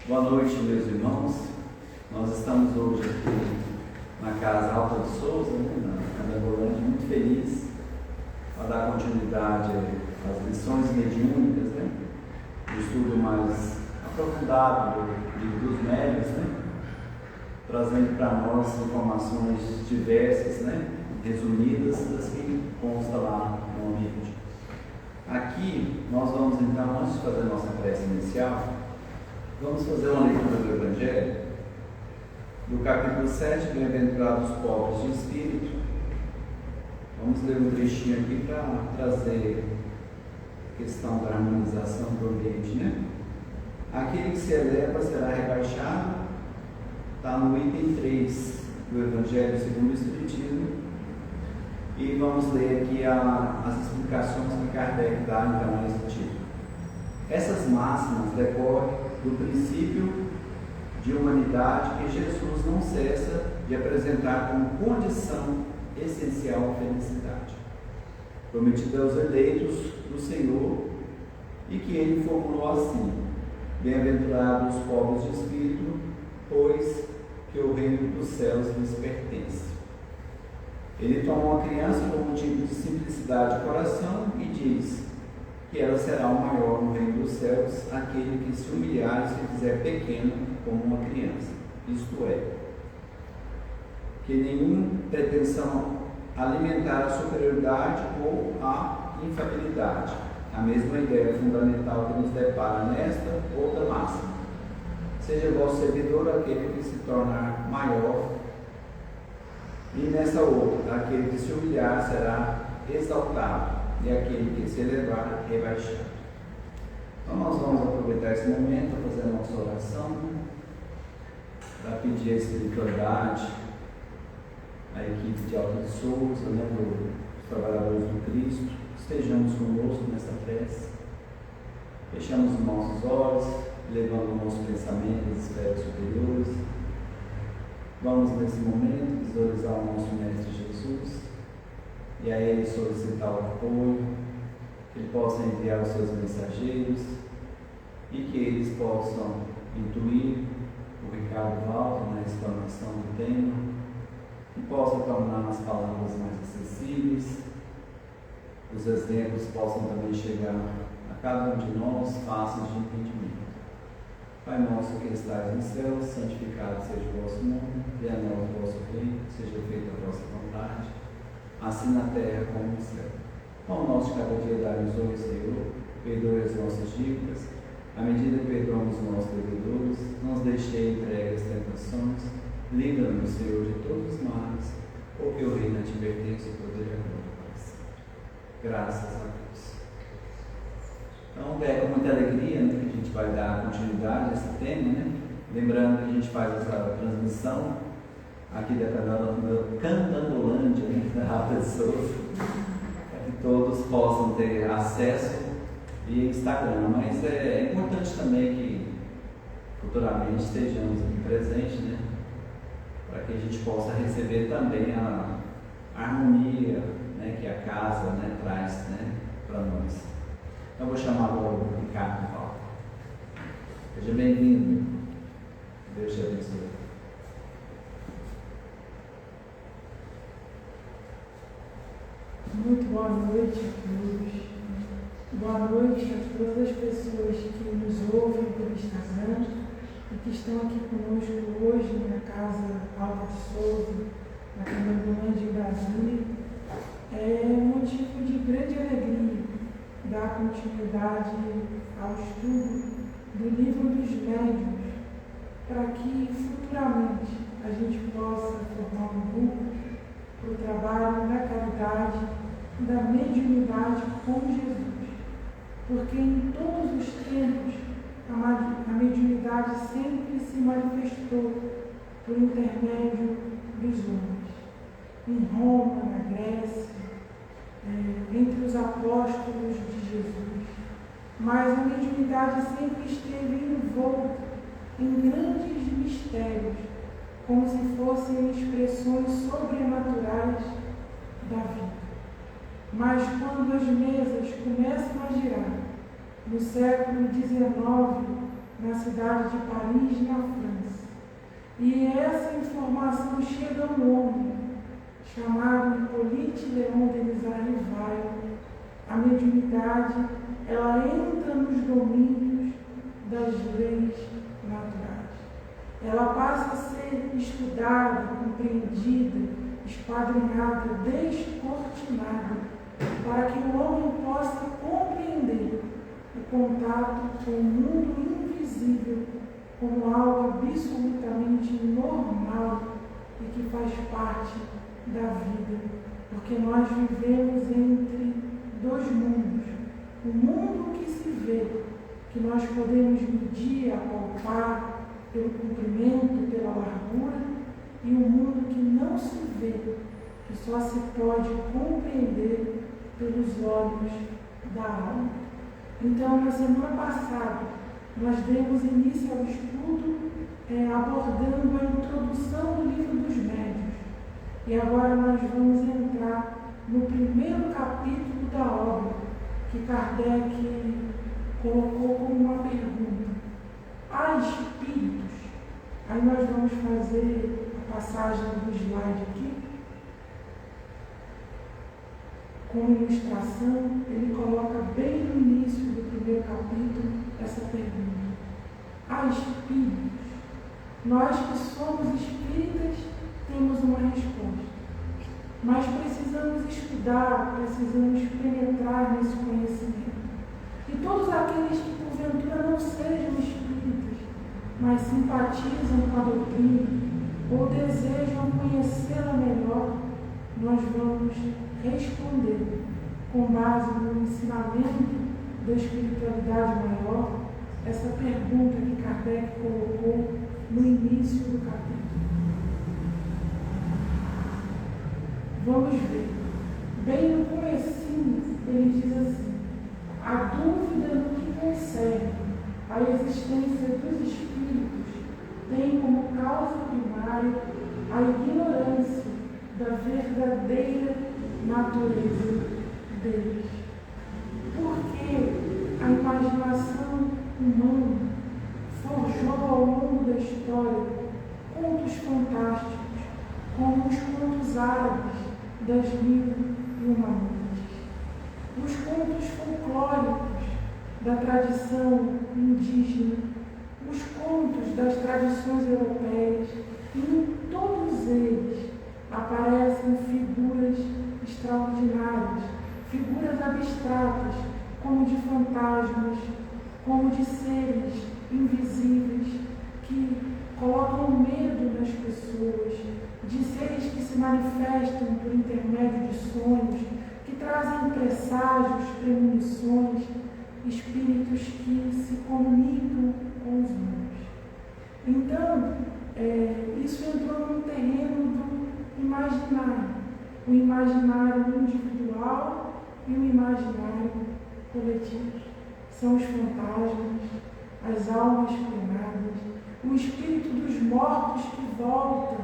Boa noite, meus irmãos. Nós estamos hoje aqui na Casa Alta de Souza, na Candangolândia, muito feliz para dar continuidade às lições mediúnicas, o estudo mais aprofundado dos médiuns, trazendo para nós informações diversas, resumidas, das que consta lá no ambiente. Aqui nós vamos então, antes de fazer a nossa prece inicial, vamos fazer uma leitura do Evangelho, do capítulo 7, Bem-aventurados os pobres de espírito. Vamos ler um trechinho aqui para trazer a questão da harmonização do ambiente, Aquele que se eleva será rebaixado, está no item 3 do Evangelho segundo o Espiritismo. E vamos ler aqui as explicações que Kardec dá então a esse título. Essas máximas decorrem do princípio de humanidade que Jesus não cessa de apresentar como condição essencial a felicidade, prometida aos eleitos do Senhor, e que ele formulou assim: bem-aventurados os pobres de espírito, pois que o reino dos céus lhes pertence. Ele toma uma criança como tipo de simplicidade de coração e diz que ela será o maior no reino dos céus, aquele que se humilhar e se fizer pequeno como uma criança, isto é, que nenhuma pretensão alimentar a superioridade ou a infabilidade, a mesma ideia fundamental que nos depara nesta outra máxima: seja vosso servidor aquele que se tornar maior, e nessa outra, aquele que se humilhar será exaltado, e aquele que se elevar, rebaixado. Então nós vamos aproveitar esse momento para fazer a nossa oração, para pedir a espiritualidade, a equipe de Alta de Souza, os trabalhadores do Cristo, estejamos conosco nessa prece. Fechamos os nossos olhos, levando o nosso pensamento às esferas superiores. Vamos nesse momento visualizar o nosso Mestre Jesus e a Ele solicitar o apoio, que Ele possa enviar os seus mensageiros e que eles possam intuir o Ricardo Valdo na explanação do tema e possam tornar as palavras mais acessíveis, os exemplos possam também chegar a cada um de nós fáceis de entendimento. Pai nosso que estais no céu, santificado seja o vosso nome, venha a nós o vosso reino, seja feita a vossa vontade, assim na terra como no céu. Pão nosso de cada dia dai-nos hoje, Senhor, perdoe as nossas dívidas, à medida que perdoamos os nossos devedores, não nos deixei entregue às tentações, livra-nos, Senhor, de todos os males, porque o reino te pertence, o poder e a glória para sempre. Graças a Deus. Então, é com muita alegria que a gente vai dar continuidade a esse tema, Lembrando que a gente faz essa transmissão aqui da Candangolândia, da Alta de Souza, para que todos possam ter acesso via Instagram. Mas é importante também que futuramente estejamos aqui presentes, para que a gente possa receber também a harmonia, que a casa traz para nós. Então, eu vou chamar agora o Ricardo Valdo. Seja bem-vindo. Deus te abençoe. Muito boa noite a todos. Boa noite a todas as pessoas que nos ouvem pelo Instagram e que estão aqui conosco hoje na Casa Alta de Souza, na Candangolândia de Brasília. É motivo de grande alegria dar continuidade ao estudo do livro dos médiuns, para que futuramente a gente possa formar um grupo para o trabalho da caridade, da mediunidade com Jesus. Porque em todos os tempos a mediunidade sempre se manifestou por intermédio dos homens. Em Roma, na Grécia, entre os apóstolos de Jesus. Mas a mediunidade sempre esteve envolta em grandes mistérios, como se fossem expressões sobrenaturais da vida. Mas quando as mesas começam a girar, no século XIX, na cidade de Paris, na França. E essa informação chega a um homem chamado Hippolyte Léon Denis Rivail. A mediunidade, ela entra nos domínios das leis naturais. Ela passa a ser estudada, compreendida, esquadrinhada, descortinada, para que o homem possa compreender o contato com o mundo invisível como algo absolutamente normal e que faz parte da vida, porque nós vivemos entre dois mundos. O mundo que se vê, que nós podemos medir, apalpar pelo comprimento, pela largura, e o mundo que não se vê, que só se pode compreender pelos olhos da alma. Então, na semana passada, nós demos início ao estudo abordando a introdução do livro dos médiuns. E agora nós vamos entrar no primeiro capítulo da obra, que Kardec colocou como uma pergunta. Há espíritos? Aí nós vamos fazer a passagem do slide aqui. Com ilustração, ele coloca bem no início do primeiro capítulo essa pergunta. Há espíritos? Nós que somos espíritas temos uma resposta, mas precisamos estudar, precisamos penetrar nesse conhecimento. E todos aqueles que porventura não sejam espíritas, mas simpatizam com a doutrina ou desejam conhecê-la melhor, nós vamos responder com base no ensinamento da espiritualidade maior, essa pergunta que Kardec colocou no início do capítulo. Vamos ver. Bem no comecinho, ele diz assim: a dúvida no que concerne a existência dos espíritos tem como causa primária a ignorância da verdadeira natureza deles. Porque a imaginação humana forjou ao longo da história contos fantásticos, como os contos árabes das 1001 noites, os contos folclóricos da tradição indígena, os contos das tradições europeias, e em todos eles aparecem figuras extraordinárias, figuras abstratas, como de fantasmas, como de seres invisíveis que colocam medo nas pessoas, de seres que se manifestam por intermédio de sonhos, que trazem presságios, premonições, espíritos que se comunicam com os homens. Então, isso entrou no terreno do imaginário, o imaginário individual e o imaginário coletivo. São os fantasmas, as almas penadas, o espírito dos mortos que voltam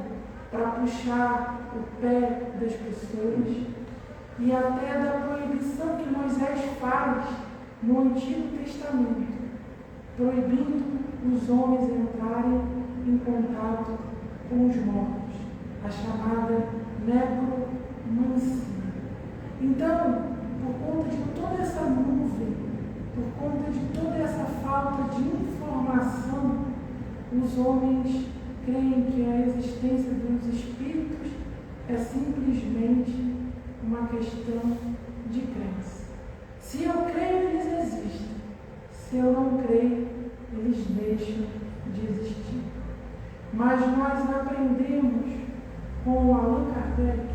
para puxar o pé das pessoas, e até da proibição que Moisés faz no Antigo Testamento, proibindo os homens entrarem em contato com os mortos, a chamada necromancia. Então, por conta de toda essa nuvem, por conta de toda essa falta de informação, os homens creem que a existência dos espíritos é simplesmente uma questão de crença. Se eu creio, eles existem. Se eu não creio, eles deixam de existir. Mas nós aprendemos com o Allan Kardec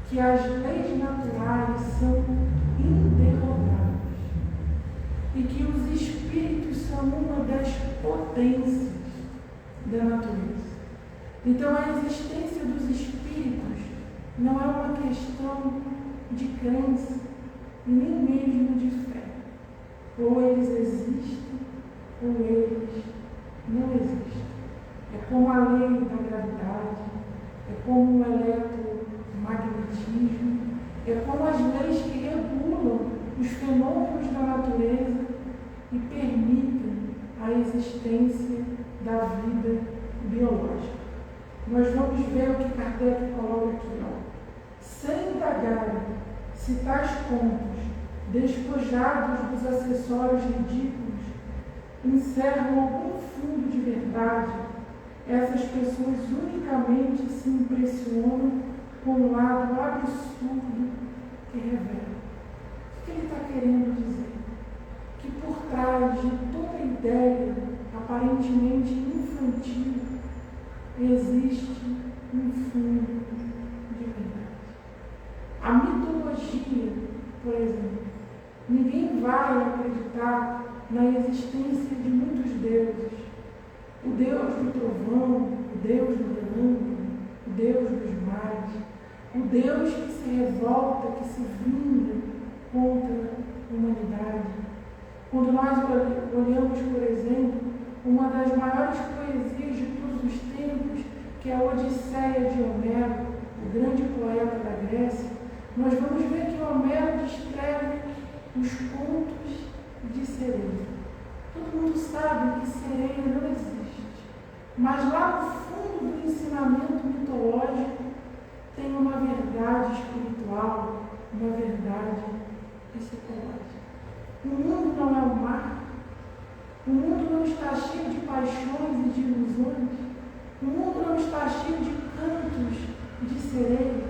que as leis naturais são inderrogáveis e que os espíritos são uma das potências da natureza. Então, a existência dos espíritos não é uma questão de crença e nem mesmo de fé. Ou eles existem, ou eles não existem. É como a lei da gravidade, é como o eletromagnetismo, é como as leis que regulam os fenômenos da natureza e permitem a existência da vida biológica. Nós vamos ver o que Kardec coloca aqui, sem indagar se tais pontos, despojados dos acessórios ridículos, encerram algum fundo de verdade, essas pessoas unicamente se impressionam com o lado absurdo que revela. O que ele está querendo dizer? Que por trás de toda ideia aparentemente infantil existe um fundo de verdade. A mitologia, por exemplo, ninguém vai acreditar na existência de muitos deuses. O Deus do trovão, o Deus do relâmpago, o Deus dos mares, o Deus que se revolta, que se vinga contra a humanidade. Quando nós olhamos, por exemplo, uma das maiores poesias de todos os tempos, que é a Odisseia de Homero, o grande poeta da Grécia, nós vamos ver que Homero descreve os contos de sereia. Todo mundo sabe que sereia não existe, mas lá no fundo do ensinamento mitológico tem uma verdade espiritual, uma verdade psicológica. O mundo não é o mar, o mundo não está cheio de paixões e de ilusões, o mundo não está cheio de cantos de sereia,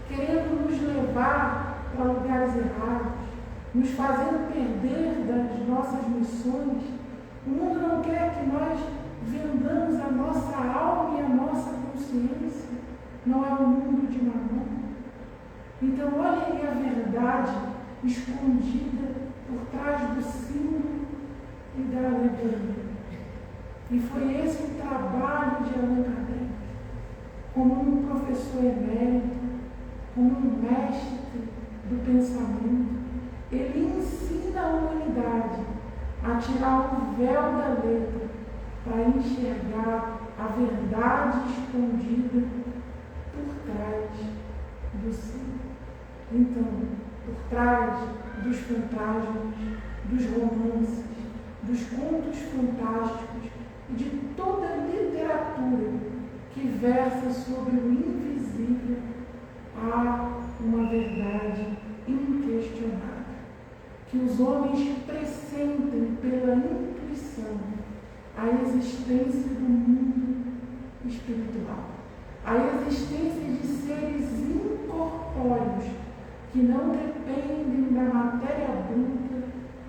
querendo nos levar para lugares errados, nos fazendo perder das nossas missões. O mundo não quer que nós vendamos a nossa alma e a nossa consciência. Não é um mundo de mamão. Então, olha aí a verdade escondida por trás do símbolo e da alegoria. E foi esse o trabalho de Allan Kardec, como um professor emérito, como um mestre do pensamento. Ele ensina a humanidade a tirar o véu da letra para enxergar a verdade escondida por trás do símbolo. Então, por trás dos fantasmas, dos romances, dos contos fantásticos e de toda a literatura que versa sobre o invisível, há uma verdade inquestionável, que os homens pressentem pela intuição a existência do mundo espiritual, a existência de seres incorpóreos que não dependem da matéria bruta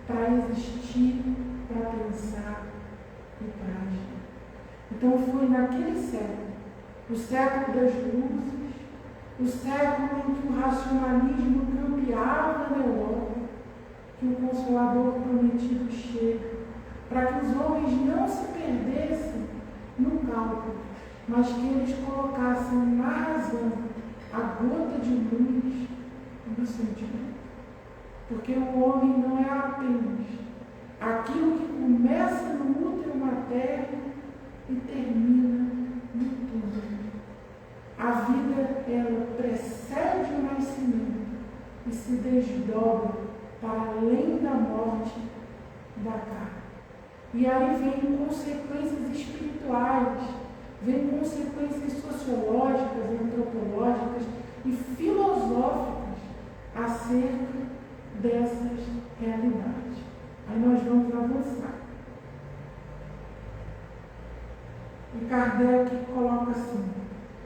para existir, para pensar e para agir. Então foi naquele século, o século das luzes, o século em que o racionalismo campeava na Europa, que o Consolador prometido chega, para que os homens não se perdessem no cálculo, mas que eles colocassem na razão a gota de luz do sentimento. Porque o homem não é apenas aquilo que começa no útero materno e termina no túmulo. A vida, ela precede o nascimento e se desdobra para além da morte da carne. E aí vem consequências espirituais, vem consequências sociológicas, antropológicas e filosóficas acerca dessas realidades. Aí nós vamos avançar. E Kardec coloca assim: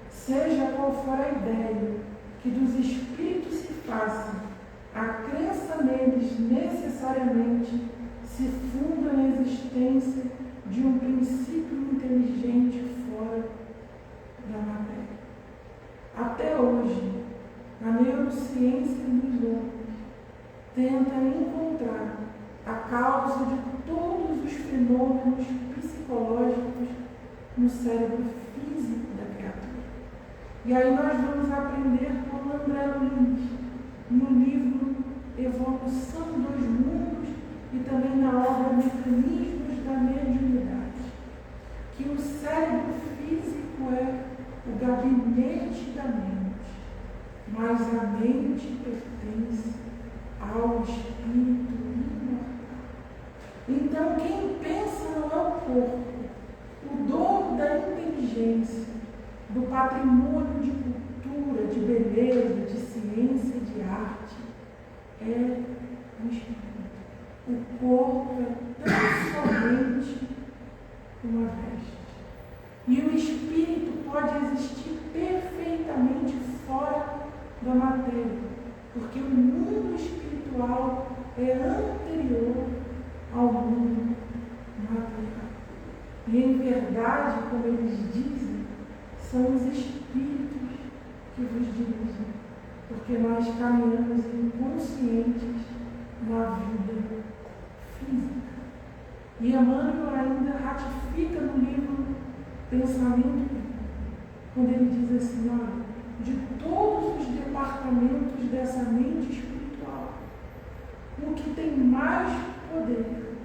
seja qual for a ideia que dos espíritos se faça, a crença neles necessariamente se funda na existência de um princípio inteligente fora da matéria. Até hoje, a neurociência dos homens tenta encontrar a causa de todos os fenômenos psicológicos no cérebro físico da criatura. E aí nós vamos aprender com André Luiz, no livro Evolução dos Mundos e também na obra Mecanismos da Mediunidade, que o cérebro físico é o gabinete da mente, mas a mente pertence ao espírito imortal. Então, quem pensa não é do patrimônio de cultura, de beleza, de ciência, de arte, é o espírito. O corpo é tão somente uma veste. E o espírito pode existir perfeitamente fora da matéria, porque o mundo espiritual é anterior ao mundo material. E em verdade, como eles dizem, são os espíritos que vos dirigem, porque nós caminhamos inconscientes na vida física. E Emmanuel ainda ratifica no livro Pensamento, quando ele diz assim, olha, de todos os departamentos dessa mente espiritual, o que tem mais poder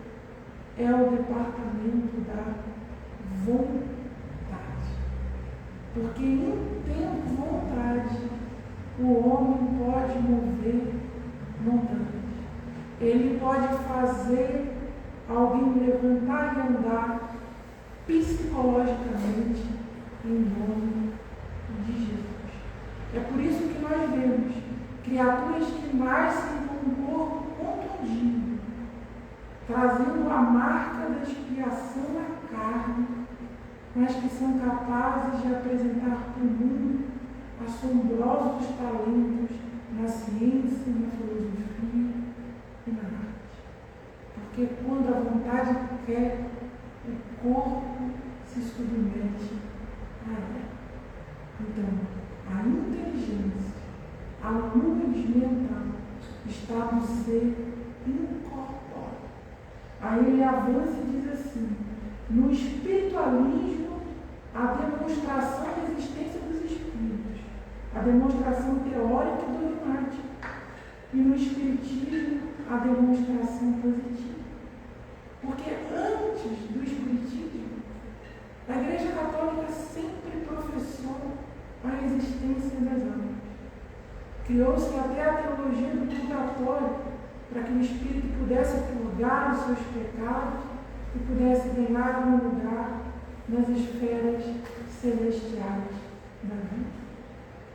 é o departamento da vontade. Porque em tendo vontade, o homem pode mover montanhas. Ele pode fazer alguém levantar e andar psicologicamente em nome de Jesus. É por isso que nós vemos criaturas que nascem com um corpo contundido, trazendo a marca da expiação na carne, mas que são capazes de apresentar para o mundo assombrosos talentos na ciência, na filosofia e na arte. Porque quando a vontade quer, o corpo se submete a ela. Então, a inteligência, a luz mental está no ser incorpóreo. Aí ele avança e diz assim, no espiritualismo, a demonstração da existência dos espíritos, a demonstração teórica e dogmática, e no espiritismo, a demonstração positiva. Porque antes do espiritismo, a Igreja Católica sempre professou a existência das almas. Criou-se até a teologia do purgatório, para que o espírito pudesse purgar os seus pecados e pudesse ganhar um lugar nas esferas celestiais da vida.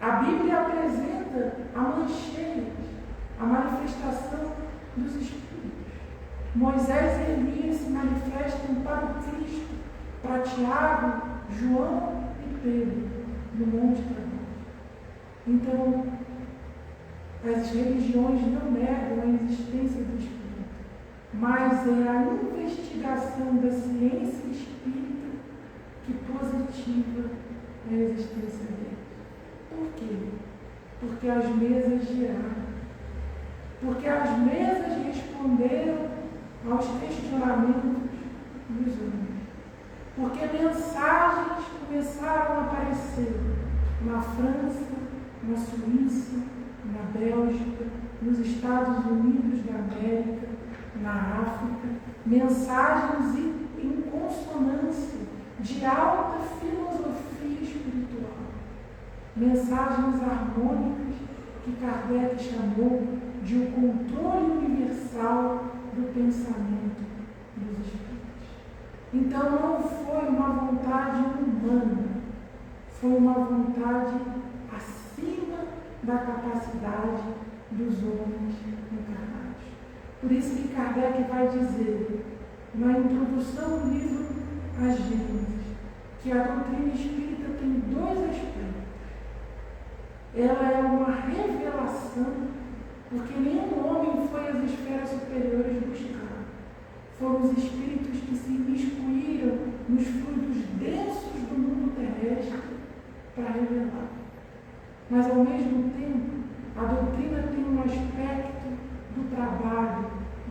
A Bíblia apresenta a mancheias, a manifestação dos espíritos. Moisés e Elias se manifestam para o Cristo, para Tiago, João e Pedro, no Monte Tabor. Então, as religiões não negam a existência do Espírito, mas é a investigação da ciência espírita que positiva a existência dele. Por quê? Porque as mesas giraram. Porque as mesas responderam aos questionamentos dos homens. Porque mensagens começaram a aparecer na França, na Suíça, na Bélgica, nos Estados Unidos da América, na África, mensagens em consonância de alta filosofia espiritual, mensagens harmônicas que Kardec chamou de o controle universal do pensamento dos espíritos. Então não foi uma vontade humana, foi uma vontade acima da capacidade dos homens encarnados. Por isso que Kardec vai dizer, na introdução do livro A Gênesis, que a doutrina espírita tem dois aspectos. Ela é uma revelação, porque nenhum homem foi às esferas superiores buscar. Foram os espíritos que se imiscuíram nos fluidos densos do mundo terrestre para revelar. Mas, ao mesmo tempo, a doutrina tem um aspecto do trabalho,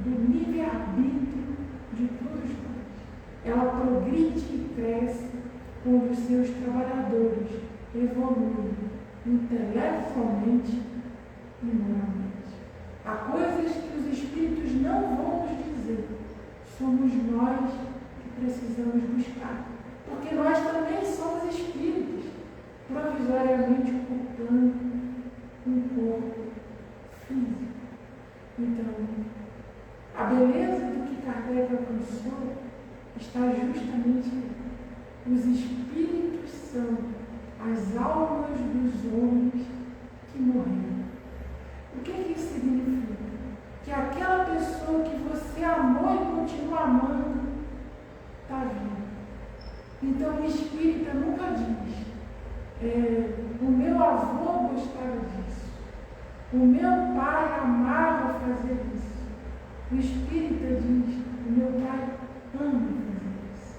do livre-arbítrio de todos nós. Ela progride e cresce quando os seus trabalhadores evoluem intelectualmente e moralmente. Há coisas que os espíritos não vão nos dizer. Somos nós que precisamos buscar. Porque nós também somos espíritos, provisoriamente ocupando um corpo físico. Então, a beleza do que Kardec alcançou está justamente aí. Os espíritos são as Então o espírita nunca diz, o meu avô gostava disso, o meu pai amava fazer isso. O espírita diz, o meu pai ama fazer isso,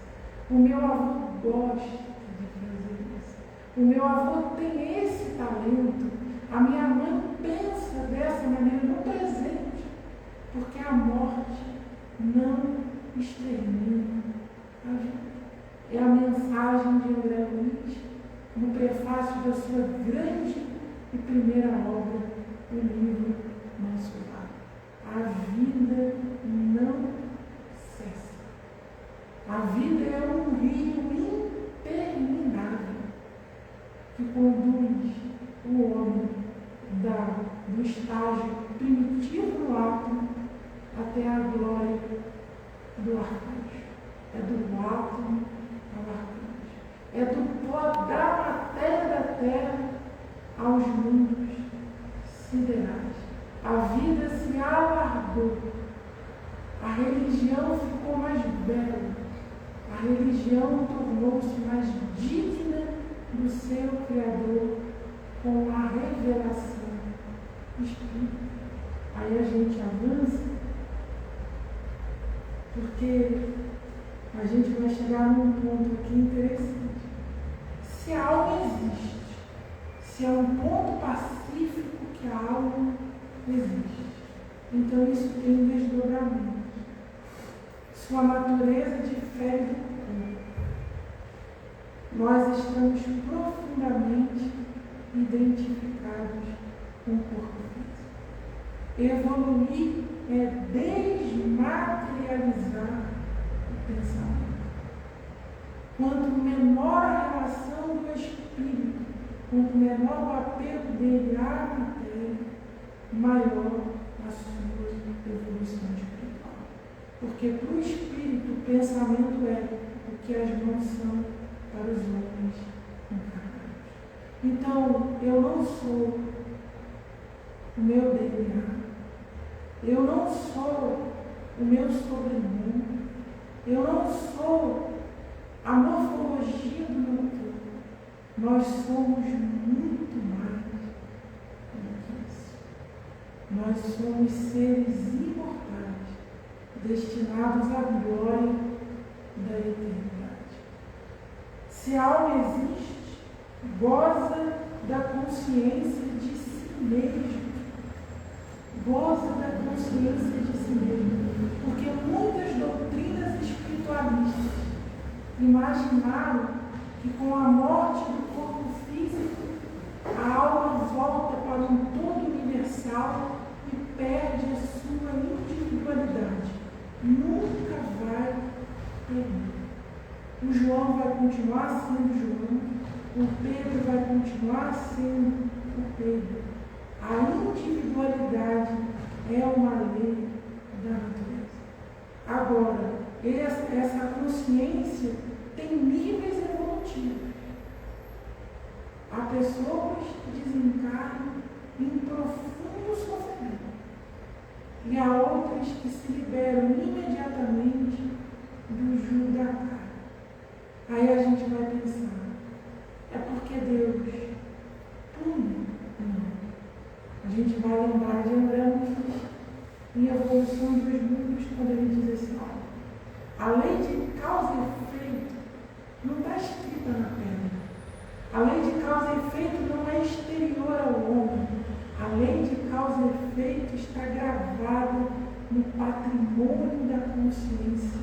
o meu avô gosta de fazer isso, o meu avô tem esse talento, a minha mãe pensa dessa maneira no presente, porque a morte não extermina a vida. É a mensagem de André Luiz no prefácio da sua grande e primeira obra, o livro Nosso Lar. A vida não cessa. A vida é um rio interminável que conduz o homem do estágio primitivo do átomo até a glória do arcanjo. É do átomo ao arcanjo. É do pó da matéria da terra aos mundos siderais. A vida se alargou. A religião ficou mais bela. A religião tornou-se mais digna do seu Criador com a revelação espírita. Aí a gente avança, porque a gente vai chegar num ponto aqui interessante. Se a alma existe, se é um ponto pacífico que a alma existe, então isso tem um desdobramento. Sua natureza difere do corpo. Nós estamos profundamente identificados com o corpo físico. Evoluir é desmaterializar o pensamento. Quanto menor a relação do espírito, quanto menor o apego dele à matéria, maior a sua evolução espiritual. Porque para o espírito o pensamento é o que as mãos são para os homens encarnados. Então, eu não sou o meu DNA, eu não sou o meu sobrenome, eu não sou a morfologia do meu corpo. Nós somos muito mais do que isso. Nós somos seres imortais, destinados à glória da eternidade. Se a alma existe, goza da consciência de si mesmo. Goza da consciência de si mesmo. Porque muitas doutrinas espiritualistas imaginaram que com a morte do corpo físico, a alma volta para um todo universal e perde a sua individualidade. Nunca vai perder. O João vai continuar sendo João, o Pedro vai continuar sendo o Pedro. A individualidade é uma lei da natureza. Agora, essa consciência tem níveis evolutivos. Há pessoas que desencarnam em profundo sofrimento e há outras que se liberam imediatamente do jugo da carne. Aí a gente vai pensar, é porque Deus pune? Não. A gente vai lembrar de André Luiz em Evolução dos Mundos, quando ele diz assim, a lei de causa e efeito não está escrita na pedra. A lei de causa e efeito não é exterior ao homem. A lei de causa e efeito está gravada no patrimônio da consciência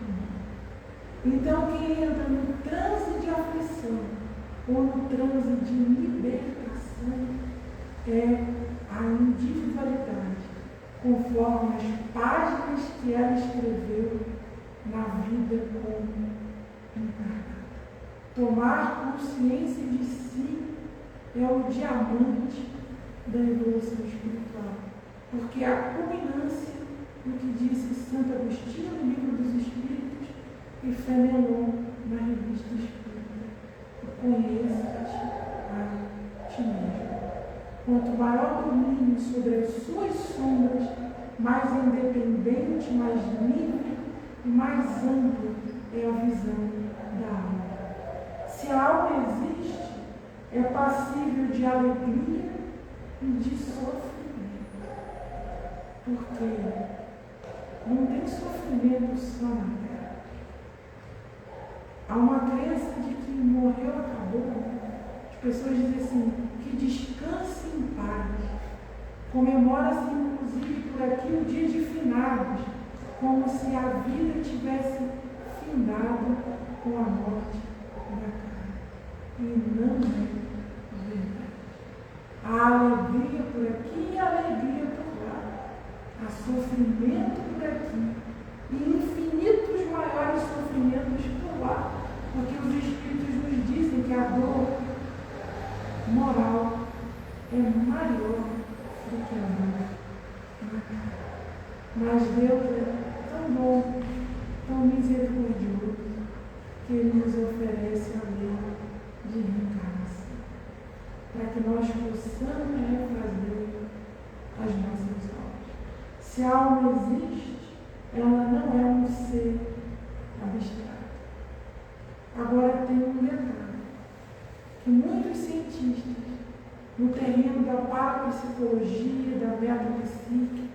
humana. Então, quem entra no transe de aflição ou no transe de libertação é a individualidade, conforme as páginas que ela escreveu na vida como encarnada. Tomar consciência de si é o diamante da evolução espiritual, porque a culminância do que disse Santo Agostinho no Livro dos Espíritos e Fenelon na Revista Espírita: conheça-te a ti mesmo. Quanto maior domínio sobre as suas sombras, mais independente, mais livre e mais ampla é a visão da é passível de alegria e de sofrimento. Porque não tem sofrimento só na terra. Há uma crença de que morreu, acabou. As pessoas dizem assim, que descanse em paz. Comemora-se inclusive por aqui o dia de finados, como se a vida tivesse findado com a morte da carne. E não é verdade. Há alegria por aqui e alegria por lá. Há sofrimento por aqui e infinitos maiores sofrimentos por lá. Porque os Espíritos nos dizem que a dor moral é maior do que a dor na carne. Mas Deus é tão bom, tão misericordioso, que Ele nos oferece a lei de reencarnação, para que nós possamos refazer as nossas obras. Se a alma existe, ela não é um ser abstrato. Agora tem um detalhe, que muitos cientistas, no terreno da parapsicologia, da metapsíquica,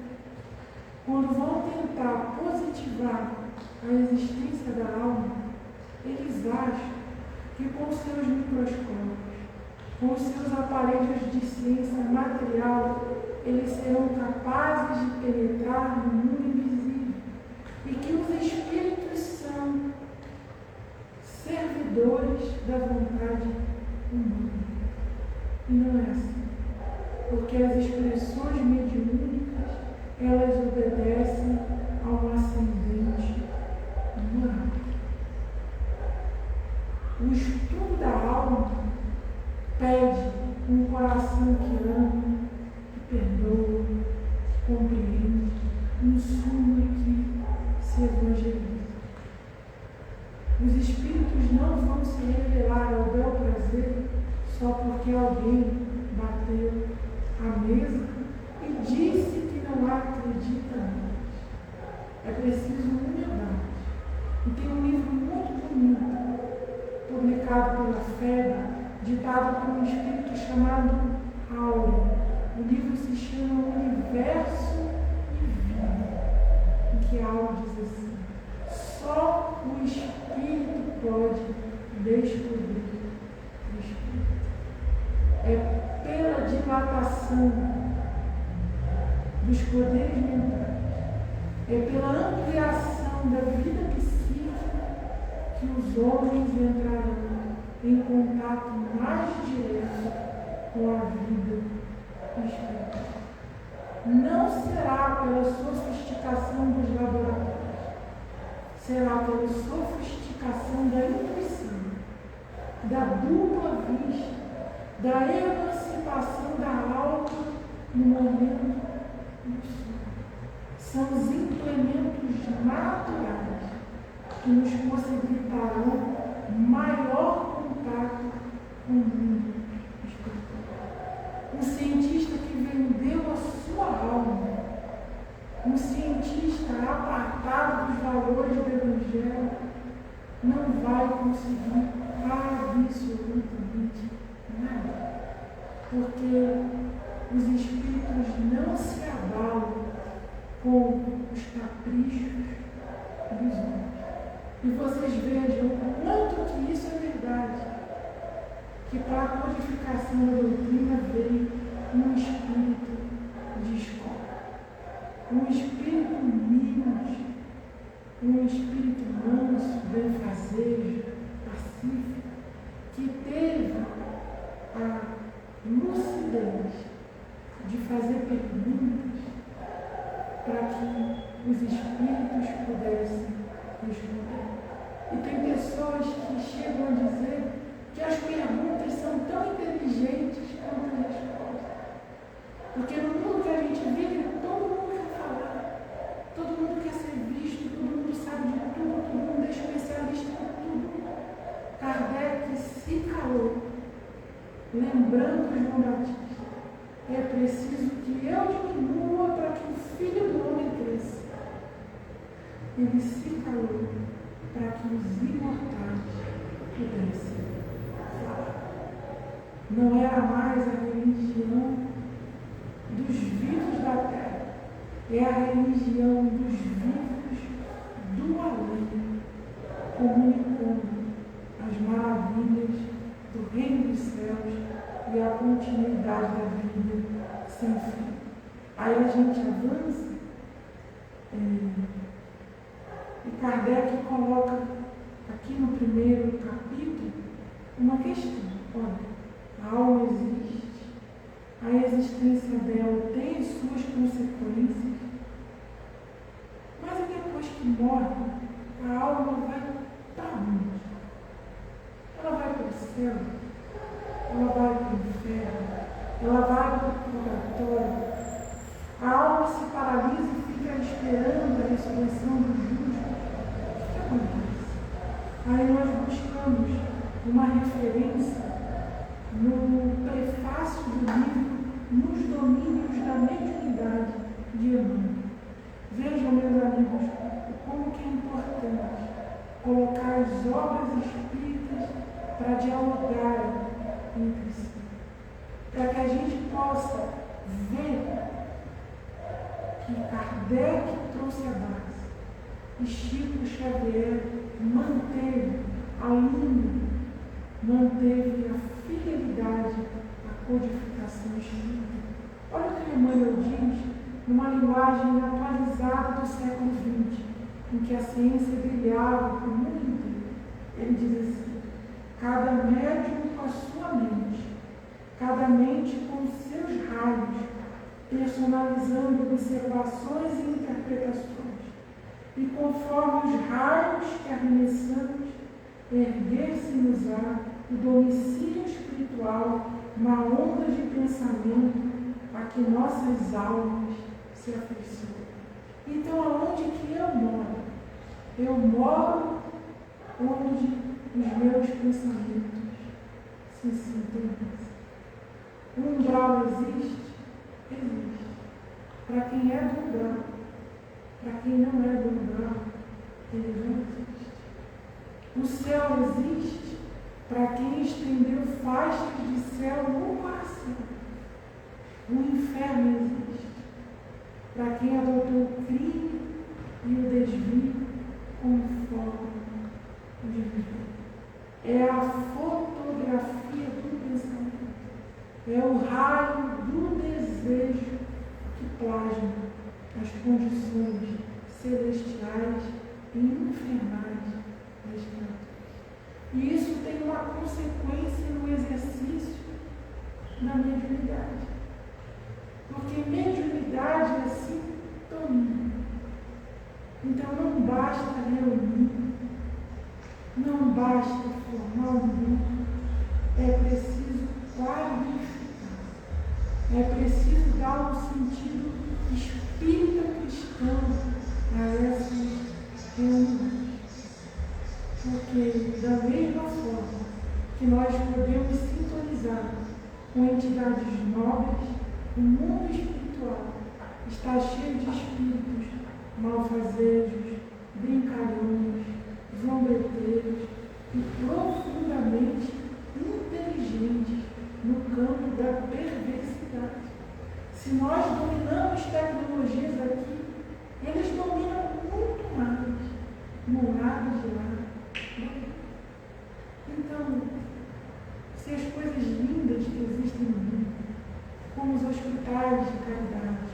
quando vão tentar positivar a existência da alma, eles acham que com seus microscópios, com seus aparelhos de ciência material, eles serão capazes de penetrar no mundo invisível e que os espíritos são servidores da vontade humana. E não é assim, porque as expressões mediúnicas elas obedecem ao ascendente moral. O estudo da alma pede um coração que ama, que perdoa, que compreende, em suma que se evangeliza. Os espíritos não vão se revelar ao bel prazer só porque alguém bateu a mesa e disse que não acredita mais. É preciso humildade. E tem um livro muito bonito, publicado pela FEB, ditado por um espírito chamado Áureo. O livro se chama Universo e Vida, em que Áureo diz assim: só o espírito pode descobrir o espírito. É pela dilatação dos poderes mentais, é pela ampliação da vida psíquica que os homens entrarão em contato mais direto com a vida espiritual. Não será pela sofisticação dos laboratórios, será pela sofisticação da intuição, da dupla vista, da emancipação da alma no momento do sono. São os implementos naturais que nos possibilitarão maior contato com o mundo espiritual. Um cientista que vendeu a sua alma, um cientista apartado dos valores do Evangelho, não vai conseguir absolutamente nada. Porque os espíritos não se abalam com os caprichos dos homens. E vocês vejam o quanto que isso é verdade. Que para a codificação da doutrina veio um espírito de escola. Um espírito humilde, um espírito manso, benfazejo, pacífico, que teve a lucidez de fazer perguntas para que os espíritos pudessem responder. E tem pessoas que chegam a dizer que as perguntas são tão inteligentes quanto as respostas. Porque no mundo que a gente vive, todo mundo quer falar, todo mundo quer ser visto, todo mundo sabe de tudo, todo mundo é especialista em tudo. Kardec se calou, lembrando João Batista: é preciso que eu diminua para que o Filho do Homem cresça. Ele se calou para que os imortais pudessem falar. não era mais a religião dos vivos da terra, é a religião dos vivos do além, comunicando as maravilhas do reino dos céus e a continuidade da vida sem fim. Aí a gente avança e Kardec coloca aqui no primeiro capítulo uma questão. Olha, a alma existe, a existência dela tem as suas consequências, mas depois que morre, a alma vai para onde? Ela vai para o céu, ela vai para o inferno, ela vai para o purgatório. A alma se paralisa e fica esperando a ressurreição do justo. O que acontece? Aí nós buscamos uma referência no prefácio do livro Nos Domínios da Mediunidade de Emmanuel. Vejam, meus amigos, como que é importante colocar as obras espíritas para dialogar entre si, para que a gente possa ver que Kardec trouxe a base e Chico Xavier manteve a linha, manteve a fidelidade à codificação espírita. Olha o que Emmanuel diz numa linguagem atualizada do século XX, em que a ciência brilhava para o mundo inteiro. Ele diz assim: cada médium com a sua mente, cada mente com seus raios, personalizando observações e interpretações, e conforme os raios que arremessamos, erguer-se-nos-á o domicílio espiritual na onda de pensamento a que nossas almas se afeiçoam. Então, aonde que eu moro? Eu moro onde os meus pensamentos se sintonizam. O umbral existe? Existe. Para quem é do umbral, para quem não é do umbral, ele não existe. O céu existe para quem estendeu faixas de céu no coração. O inferno existe para quem adotou o crime e o desvio como forma de viver. É a fotografia do pensamento. É o raio do desejo que plasma as condições celestiais e infernais das criaturas. E isso tem uma consequência no exercício da mediunidade. Porque mediunidade é sintonia. Então não basta reunir, não basta formar um grupo, é preciso qualificar, é preciso dar um sentido espírita cristão a essas reuniões. Porque da mesma forma que nós podemos sintonizar com entidades nobres, o mundo espiritual está cheio de espíritos malfazejos, brincalhões, zombeteiros e profundamente inteligentes no campo da perversidade. Se nós dominamos tecnologias aqui, eles dominam muito mais no lado de lá. Então, se as coisas lindas que existem no mundo, como os hospitais de caridade,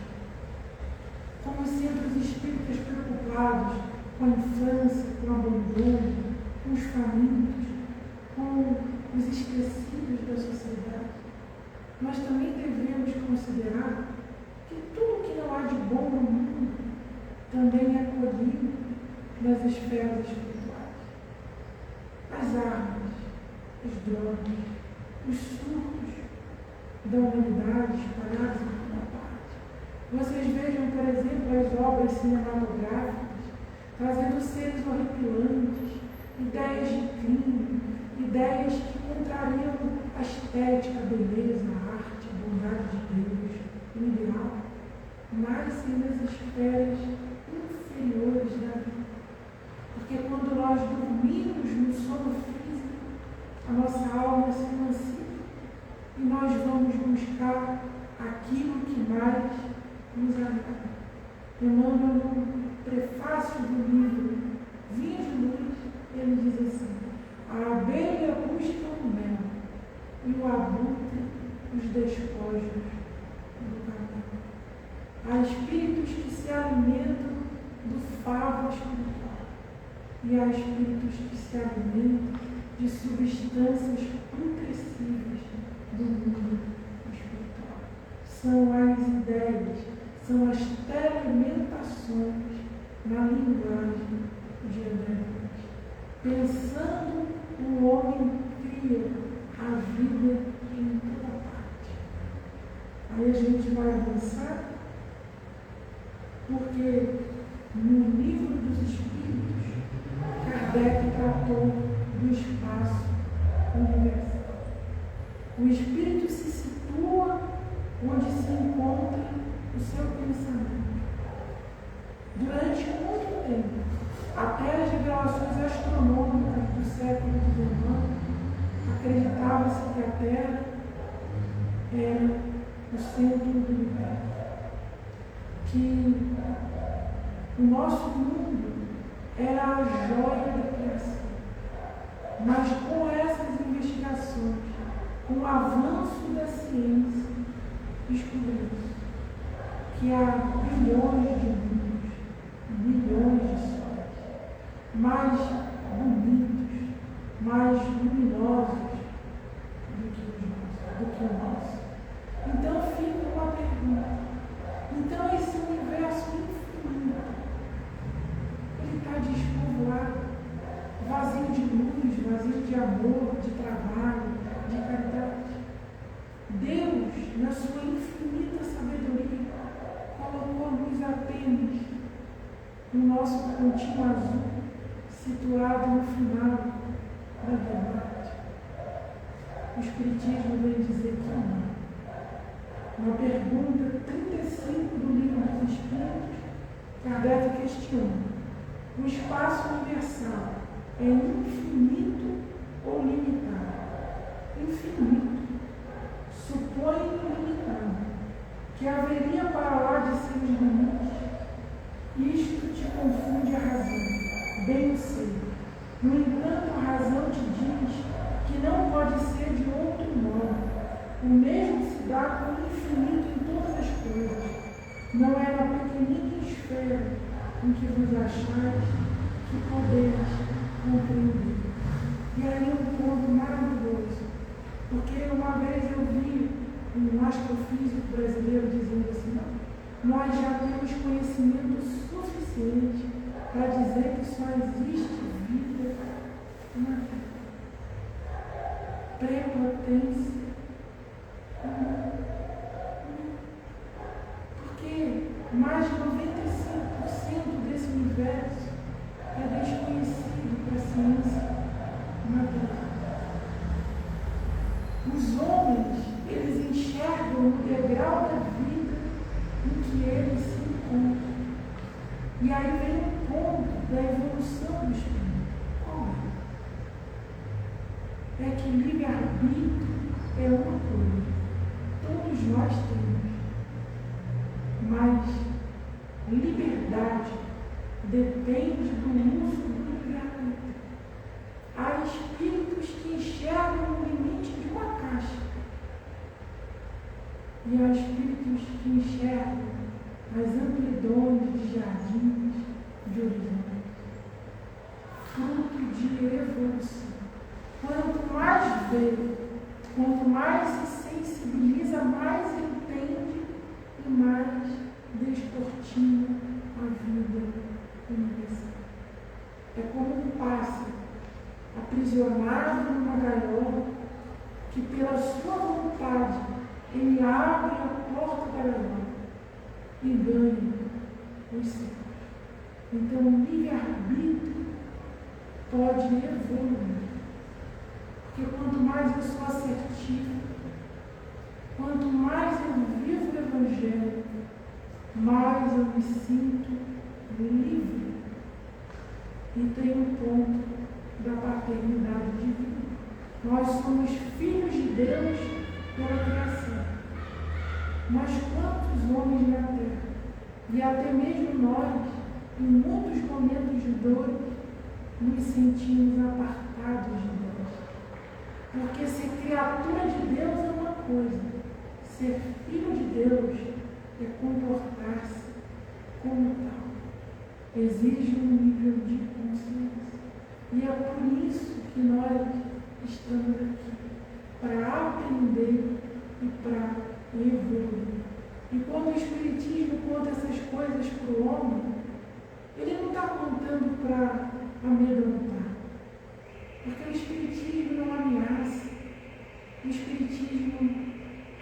como os centros espíritas preocupados com a infância, com o abandono, com os famintos, com os esquecidos da sociedade, nós também devemos considerar que tudo que não há de bom no mundo também é colhido nas esferas espirituais. As armas, as drogas, os surtos da humanidade espalhados por toda parte. Vocês vejam, por exemplo, as obras cinematográficas trazendo seres horripilantes, ideias de crime, ideias que contrariam a estética, a beleza, a arte, a bondade de Deus, o ideal, mas nas esferas inferiores da vida. Porque quando nós dormimos no sono físico, a nossa alma se emancipa Emmanuel, no prefácio do livro Vinha de Luz, ele diz assim: a abelha busca o mel e o abutre os despojos do caminho. Há espíritos que se alimentam do favo espiritual e há espíritos que se alimentam de substâncias putrescíveis do mundo espiritual. São as ideias, são as telementações na linguagem de Emmanuel. Pensando, o homem cria a vida em toda parte. Aí a gente vai avançar, porque no livro dos Espíritos, Kardec tratou do espaço universal. O Espírito se situa onde se encontra o seu pensamento. Durante muito tempo, até as revelações astronômicas do século XIX, acreditava-se que a Terra era o centro do universo, que o nosso mundo era a joia da criação. Mas com essas investigações, com o avanço da ciência, descobriu-se que há bilhões de mundos, bilhões de sóis, mais bonitos, mais luminosos do que o nosso. Então fica uma pergunta. Então esse universo infinito, ele está despovoado, vazio de luz, vazio de amor, de trabalho, de caridade. Deus, na sua infinita sabedoria, colocou a luz apenas no nosso pontinho azul, situado no final da Via Láctea. O Espiritismo vem dizer que não. Na pergunta 35 do Livro dos Espíritos, Kardec questiona: o espaço universal é infinito ou limitado? Infinito. Supõe ilimitado, que haveria para lá de seus limites. Isto te confunde a razão, bem o sei. No entanto, a razão te diz que não pode ser de outro modo. O mesmo se dá com o infinito em todas as coisas. Não é na pequenina esfera em que vos achais que podeis compreender. E aí um ponto maravilhoso, porque uma vez eu vi um astrofísico brasileiro dizendo assim: nós já temos conhecimento suficiente para dizer que só existe vida na Terra. Prepotência. Porque mais de 95% desse universo é desconhecido para a ciência natural. Os homens, eles enxergam o degrau da vida em que eles se encontram. E aí vem o ponto da evolução do espírito. Qual é? É que livre-arbítrio é uma coisa. Todos nós temos. Mas liberdade depende do uso do livre-arbítrio. Há espíritos que enxergam o limite de uma caixa. E há espíritos que enxergam as amplidões de jardins, de horizontes. Fruto de evolução. Quanto mais vê, quanto mais se sensibiliza, mais entende e mais descortina a vida universal. É como um pássaro aprisionado numa gaiola, que pela sua vontade ele abre a porta da gaiola e ganha os céus. Então o livre-arbítrio pode evoluir. Porque quanto mais eu sou assertivo, quanto mais eu vivo o Evangelho, mais eu me sinto livre. E tem um ponto da paternidade divina. Nós somos filhos de Deus pela criação. Mas quantos homens na Terra E até mesmo nós, em muitos momentos de dor, nos sentimos apartados de Deus. Porque ser criatura de Deus é uma coisa, ser filho de Deus é comportar-se como tal. Exige um nível de consciência. E é por isso que nós estamos aqui, para aprender e para evoluir. E quando o Espiritismo conta essas coisas para o homem, ele não está contando para amedrontar. Porque o Espiritismo não ameaça. O Espiritismo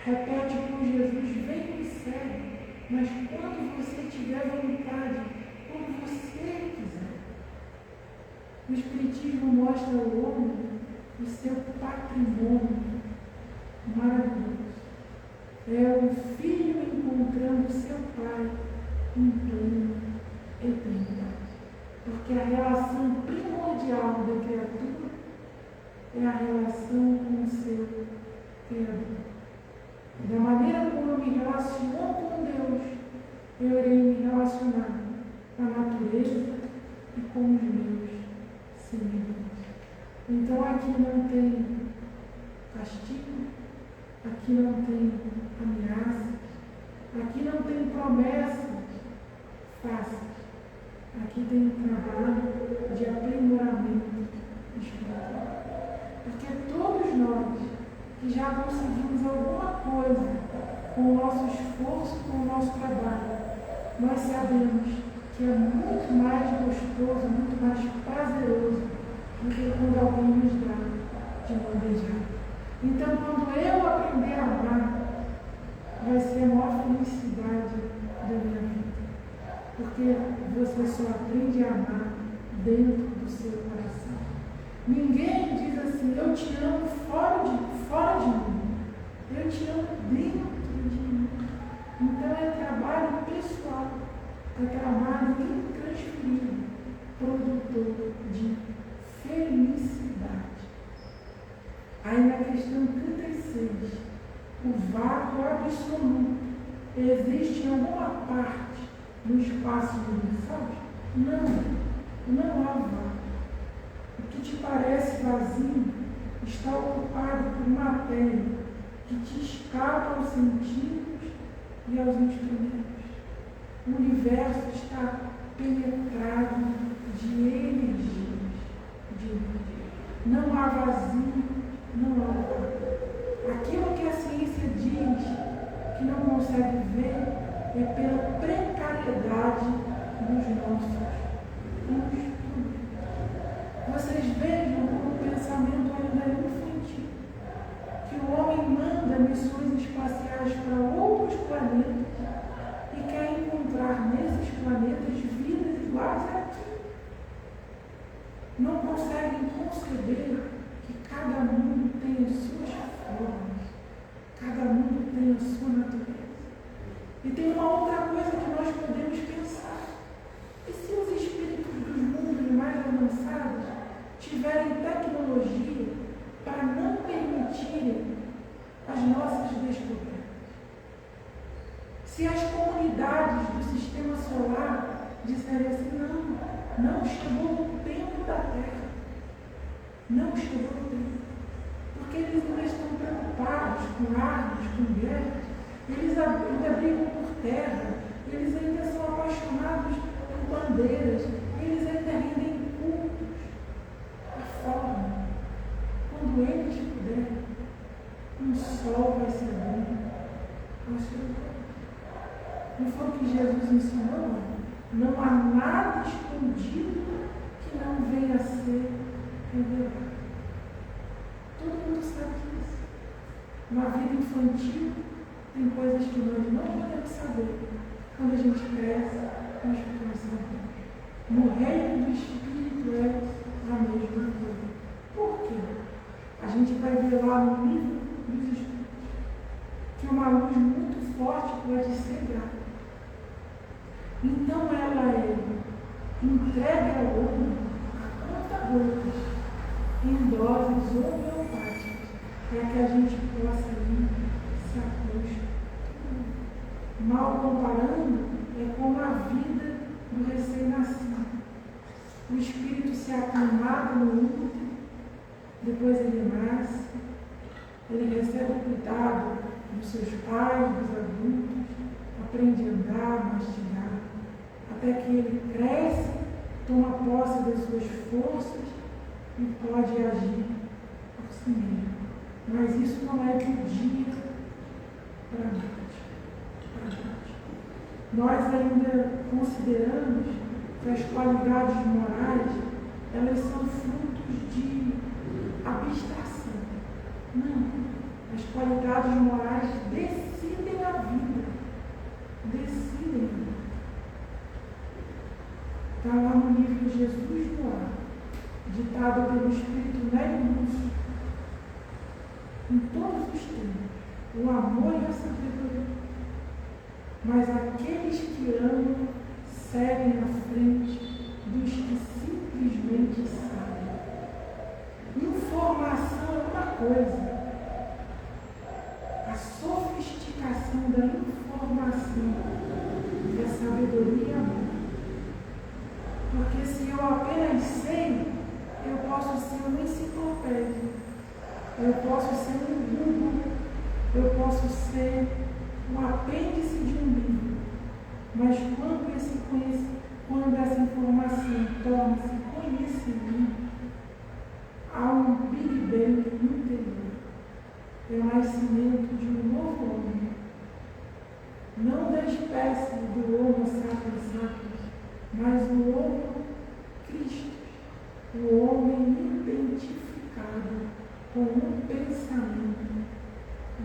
repete com Jesus: vem e me segue, mas quando você tiver vontade, quando você quiser. O Espiritismo mostra ao homem o seu patrimônio maravilhoso. É o filho encontrando seu pai em plena eternidade. Porque a relação primordial da criatura é a relação com o seu Criador. Da maneira como eu me relaciono com Deus, eu irei me relacionar com a natureza e com os meus semelhantes. Então aqui não tem castigo, aqui não tem ameaças, aqui não tem promessas fáceis. Aqui tem um trabalho de aprimoramento espiritual. Porque todos nós que já conseguimos alguma coisa com o nosso esforço, com o nosso trabalho, nós sabemos que é muito mais gostoso, muito mais prazeroso do que quando alguém nos dá de mão beijada. Então, quando eu aprender a amar, vai ser a maior felicidade da minha vida. Porque você só aprende a amar dentro do seu coração. Ninguém diz assim: eu te amo fora de mim. Eu te amo dentro de mim. Então é trabalho pessoal, é trabalho intransferível, produtor de felicidade. Aí na questão 36, o vácuo absoluto existe em alguma parte no espaço universal? Não há vácuo. O que te parece vazio está ocupado por matéria que te escapa aos sentidos e aos instrumentos. O universo está penetrado de energias. Não há vazio, não há vácuo. Aquilo que a ciência diz que não consegue ver é pela precariedade dos nossos instrumentos. Vocês vejam como o pensamento ainda é infantil, que o homem manda missões espaciais para outros planetas e quer encontrar nesses planetas vidas iguais aqui. Não conseguem conceber que cada mundo tem as suas formas, cada mundo tem a sua natureza. E tem uma outra coisa que nós podemos pensar: e se os espíritos dos mundos mais avançados tiverem tecnologia para não permitirem as nossas descobertas? Se as comunidades do sistema solar disserem assim: não chegou o tempo da Terra, não chegou o tempo, porque eles ainda estão preocupados com armas, com guerras, eles ainda brigam por terra, eles ainda são apaixonados por bandeiras, eles ainda rendem cultos à forma. Quando eles puderem, um sol vai ser bom ao seu corpo. Não foi o que Jesus ensinou? Não há nada escondido que não venha a ser revelado. Todo mundo sabe disso. Na vida infantil, tem coisas que nós não podemos saber. Quando a gente cresce, nós ficamos sabendo. No reino do Espírito é a mesma coisa. Por quê? A gente vai ver lá no livro dos Espíritos que uma luz muito forte pode cegar. Então ela é entregue ao homem a conta-gotas, em doses homeopáticas, para que a gente possa ir se acostumando. Mal comparando, é como a vida do recém-nascido. O espírito se aclimata no útero, depois ele nasce, ele recebe o cuidado dos seus pais, dos adultos, aprende a andar, mastigar, até que ele cresce, toma posse das suas forças e pode agir por si mesmo. Mas isso não é do dia para a noite. Nós ainda consideramos que as qualidades morais, elas são frutos de abstração. Não. As qualidades morais decidem a vida. Decidem a vida. Está lá no livro Jesus no Ar, ditado pelo Espírito Nélio Lúcio, em todos os tempos, o amor e a sabedoria. Mas aqueles que amam seguem à frente dos que simplesmente sabem. Informação é uma coisa. A sofisticação da informação é sabedoria e amor. Porque se eu apenas sei, eu posso ser uma enciclopédia, eu posso ser um Google, eu posso ser um apêndice de um livro. Mas quando essa informação torna-se conhecimento, há um Big Bang no interior. É o nascimento de um novo homem. Não da espécie do Homo sapiens sapiens, mas o Homo Cristo, o homem identificado com um pensamento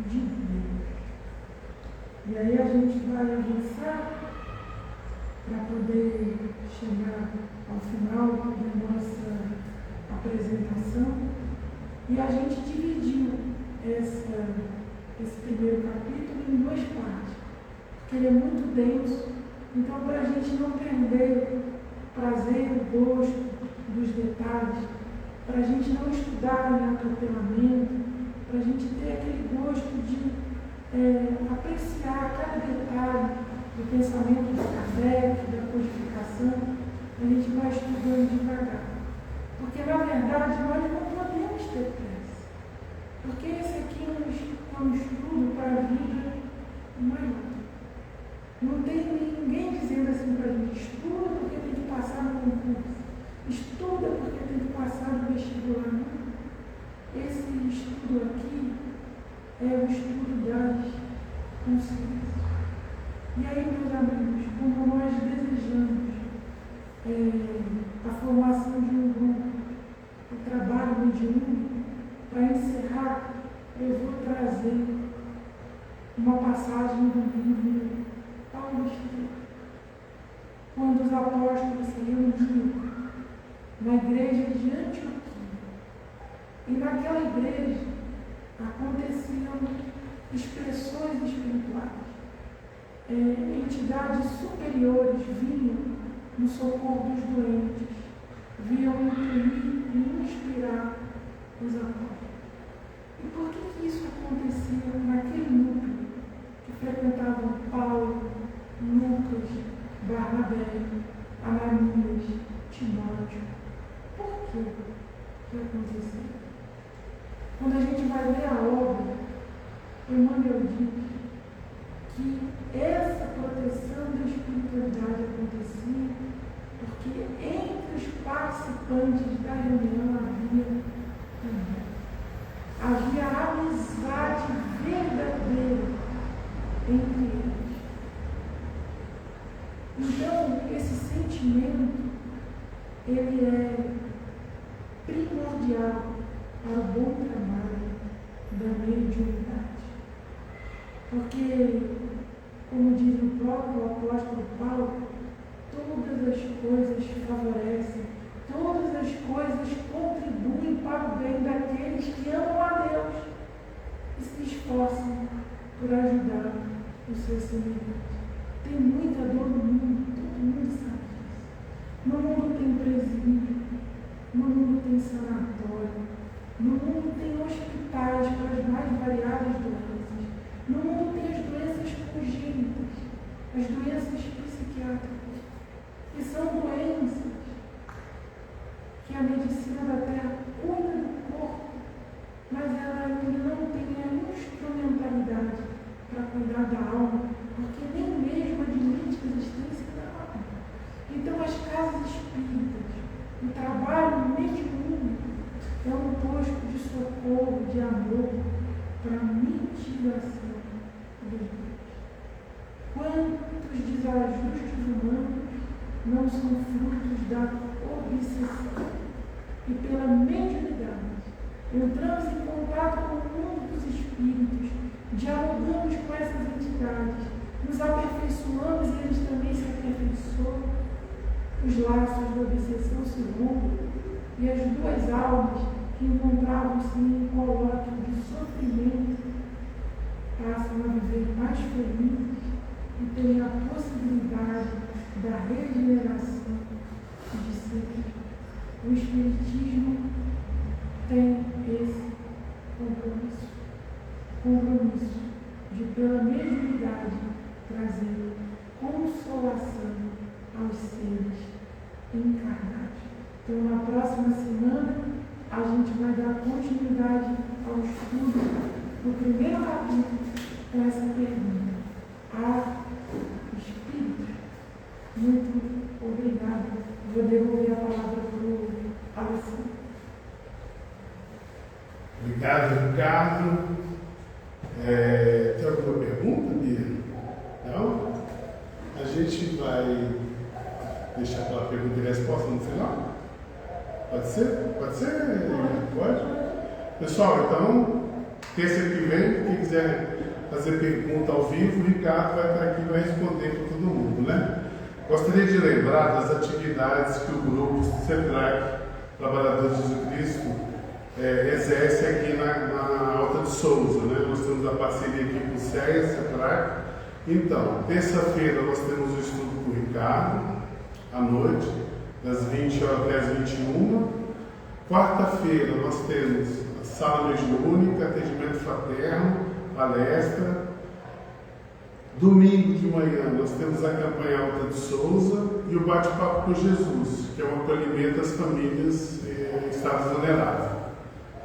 de Deus. E aí a gente vai avançar para poder chegar ao final da nossa apresentação. E a gente dividiu esse primeiro capítulo em duas partes, porque ele é muito denso. Então, para a gente não perder o prazer, o gosto dos detalhes, para a gente não estudar em atropelamento, para a gente ter aquele gosto de apreciar cada detalhe do pensamento do Kardec, da codificação, a gente vai estudando devagar. Porque, na verdade, nós não podemos ter pressa. Porque esse aqui é um estudo para a vida maior. Não tem ninguém dizendo assim para a gente, estuda porque tem que passar no concurso, estuda porque tem que passar no vestibular. Não. Esse estudo aqui é o estudo das consciências. E aí, meus amigos, como nós desejamos a formação de um grupo, o trabalho mediúnico, para encerrar, eu vou trazer uma passagem do livro Paulo Estevam, quando os apóstolos se reuniam na igreja de Antioquia. E naquela igreja aconteciam expressões espirituais. Entidades superiores vinham no socorro dos doentes, vinham intuir e inspirar os apóstolos. E por que isso acontecia naquele núcleo que frequentavam Paulo, Lucas, Barnabé, Ananias, Timóteo? Por que acontecia? Quando a gente vai ler a obra, Emmanuel diz que essa proteção da espiritualidade acontecia porque entre os participantes da reunião havia amizade verdadeira entre eles. Então, esse sentimento, ele é primordial para o bom trabalho da mediunidade. Porque, como diz o próprio apóstolo Paulo, todas as coisas favorecem, todas as coisas contribuem para o bem daqueles que amam a Deus e se esforçam por ajudar os seus semelhantes. Tem muita dor no mundo, todo mundo sabe disso. No mundo tem presídio, no mundo tem sanatório, no mundo tem hospitais para as mais variadas doenças, no mundo tem as doenças congênitas, as doenças psiquiátricas. psiquiátricos, que são doenças que a medicina da Terra cuida do corpo, mas ela ainda não tem a instrumentalidade para cuidar da alma, porque nem mesmo admite a existência da alma. Então, as casas espíritas, o trabalho mediúnico, é um posto de socorro, de amor, para a mitigação dos males. Quantos desajustes humanos não são frutos da obsessão? E pela mediunidade, entramos em contato com o mundo dos espíritos, dialogamos com essas entidades, nos aperfeiçoamos e eles também se aperfeiçoam, os laços da obsessão se rompem e as duas almas que encontravam-se em colóquio de sofrimento passam a viver mais felizes e têm a possibilidade da regeneração de si. O Espiritismo tem esse compromisso de, pela mediunidade, trazer consolação aos seres encarnados. Então, na próxima semana, a gente vai dar continuidade ao estudo do primeiro capítulo com essa pergunta. A Espírito, muito obrigada. Vou devolver a palavra para o Alessandro. Obrigado, Ricardo. Tem alguma pergunta, Bia? Não? A gente vai deixar aquela pergunta e resposta no final? Pode ser? Pode ser? Pode? Pessoal, então, terça que vem, quem quiser fazer pergunta ao vivo, o Ricardo vai estar aqui e vai responder para todo mundo, né? Gostaria de lembrar das atividades que o grupo CETRAC, Trabalhadores de Jesus Cristo, exerce aqui na Alta de Souza, né? Nós temos a parceria aqui com o CEA, CETRAC. Então, terça-feira nós temos o estudo com o Ricardo, à noite, das 20 horas até as 21. Quarta-feira nós temos a sala mediúnica, atendimento fraterno, palestra. Domingo de manhã nós temos a campanha Alta de Souza e o bate-papo com Jesus, que é um acolhimento às famílias em estado vulnerável.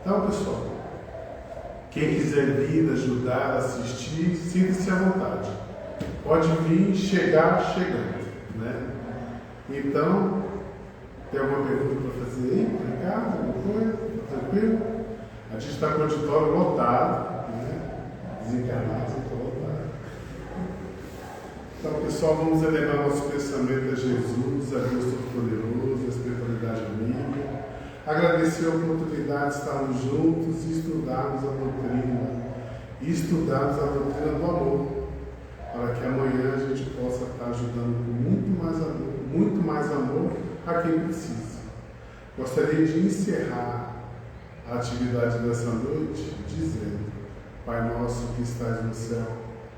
Então, pessoal, quem quiser vir, ajudar, assistir, sinta-se à vontade. Pode vir, chegar chegando, né? Então, tem alguma pergunta para fazer aí, Ricardo? Alguma coisa? Tranquilo? A gente está com o auditório lotado, né? Desencarnado, está lotado. Então, pessoal, vamos elevar nosso pensamento a Jesus, a Deus Todo-Poderoso, a espiritualidade amiga. Agradecer a oportunidade de estarmos juntos e estudarmos a doutrina do amor, para que amanhã a gente possa estar ajudando com muito mais amor a quem precisa. Gostaria de encerrar a atividade dessa noite dizendo: Pai nosso que estás no céu,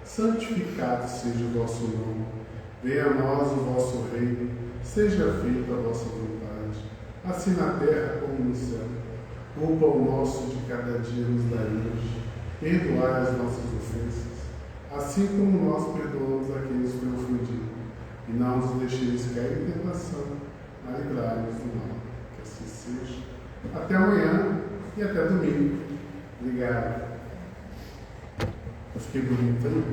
santificado seja o vosso nome, venha a nós o vosso reino, seja feita a vossa vontade, assim na terra como no céu. O pão nosso de cada dia nos dai hoje, perdoai as nossas ofensas, assim como nós perdoamos a quem nos tem ofendido, e não nos deixeis cair em tentação, mas livrai-nos do mal. Que assim seja. Até amanhã e até domingo. Obrigado. Eu fiquei bonito aí.